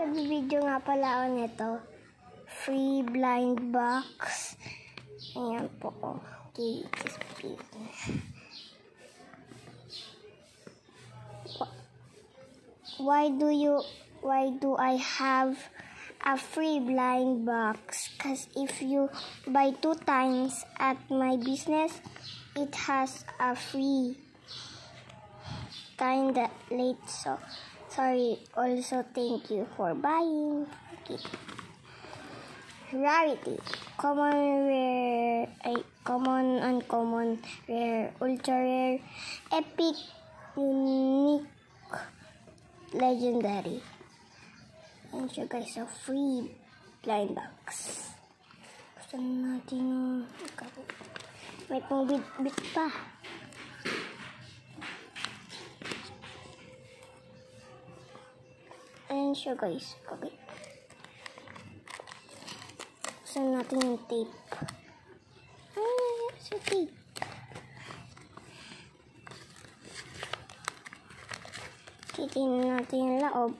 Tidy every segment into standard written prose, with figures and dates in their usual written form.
Nagbibideo nga pala ako nito. Free blind box. Ayan po. Okay, just spin. Why do I have a free blind box? Because if you buy 2 times at my business, it has a free. Kinda late, so sorry. Also, thank you for buying. Okay. Rarity: common, rare, common, uncommon, rare, ultra rare, epic, unique, legendary. And siya guys, so free blind box. Gusto natin yung may pang bit pa. And siya guys, okay. Gusto natin yung tape. Sa tape. Titingnan natin yung laob.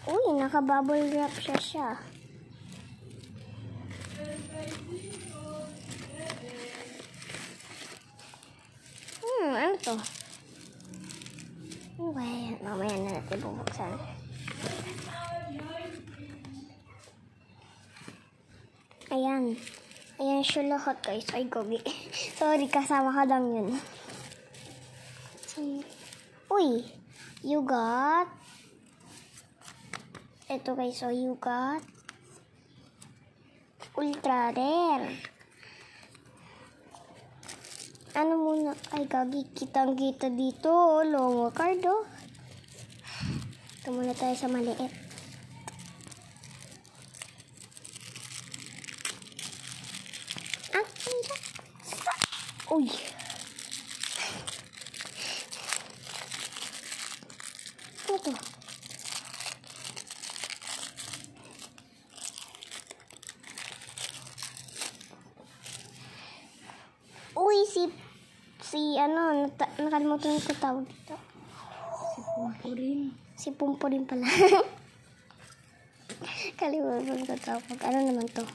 Uy, naka-bubble wrap siya. Ano to? Well, mamaya na natin bubuksan. Ayan. Ayan siya lahat guys. Ay, gogi. Sorry, kasama ka lang yun. Uy, you got. Ito guys, so you got ultra rare. Ano muna? Ay, gagi. Kitang-kita dito. Long card, oh. Ito muna tayo sa maliit. Uy. Ano to? Uy, nakalimutan ko tawag dito. Si Pumpurin pala. Kalimutan ko tawag. Ano naman to?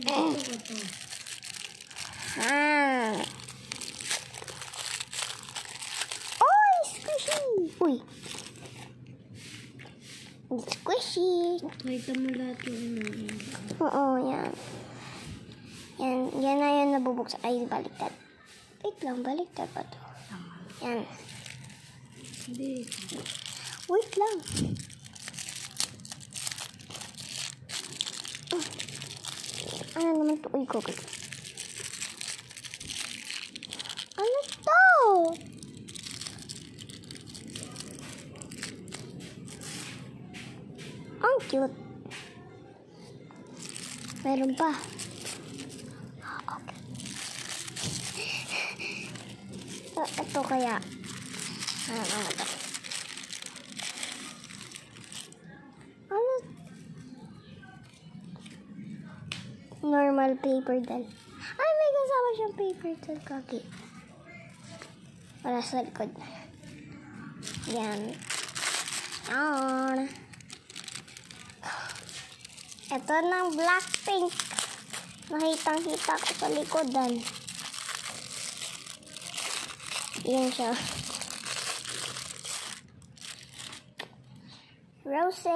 Oh, squishy! Uy! Squishy! Nakita mo lahat yung Oo, yan. Yan na yan nabubuksan. Ay, baliktad. Wait lang, baliktad pa to. Yan. Hindi. Wait lang. Ano naman to? Uy, Google. Ano to? Ang cute. Meron pa. Okay. Ito kaya. Ano to? Ano? Normal paper doll. Ay, may kasama siyang paper doll. Kaki. Wala sa likod. Yan. Yan. Ito ng Blackpink. Nakitang-kita ko sa likodan. Yan siya. Rose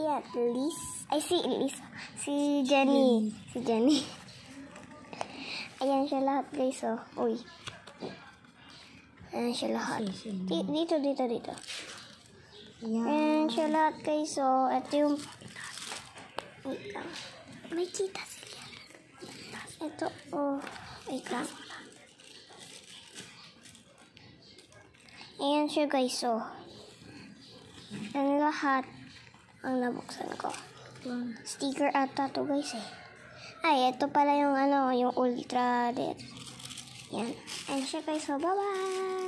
at Liz. Ay, si Jenny. Si Jenny. Ayan siya lahat guys, oh. Uy. Ayan siya lahat. Dito. Ayan siya lahat guys, oh. Ito yung... Wait lang. May kita sila. Ito, oh. Wait lang. Ayan siya guys, oh. Yan lahat ang nabuksan ko. Sticker ata to guys eh. Ay, ito pala yung yung ultra rare. Yan. Ayan siya guys, so bye-bye!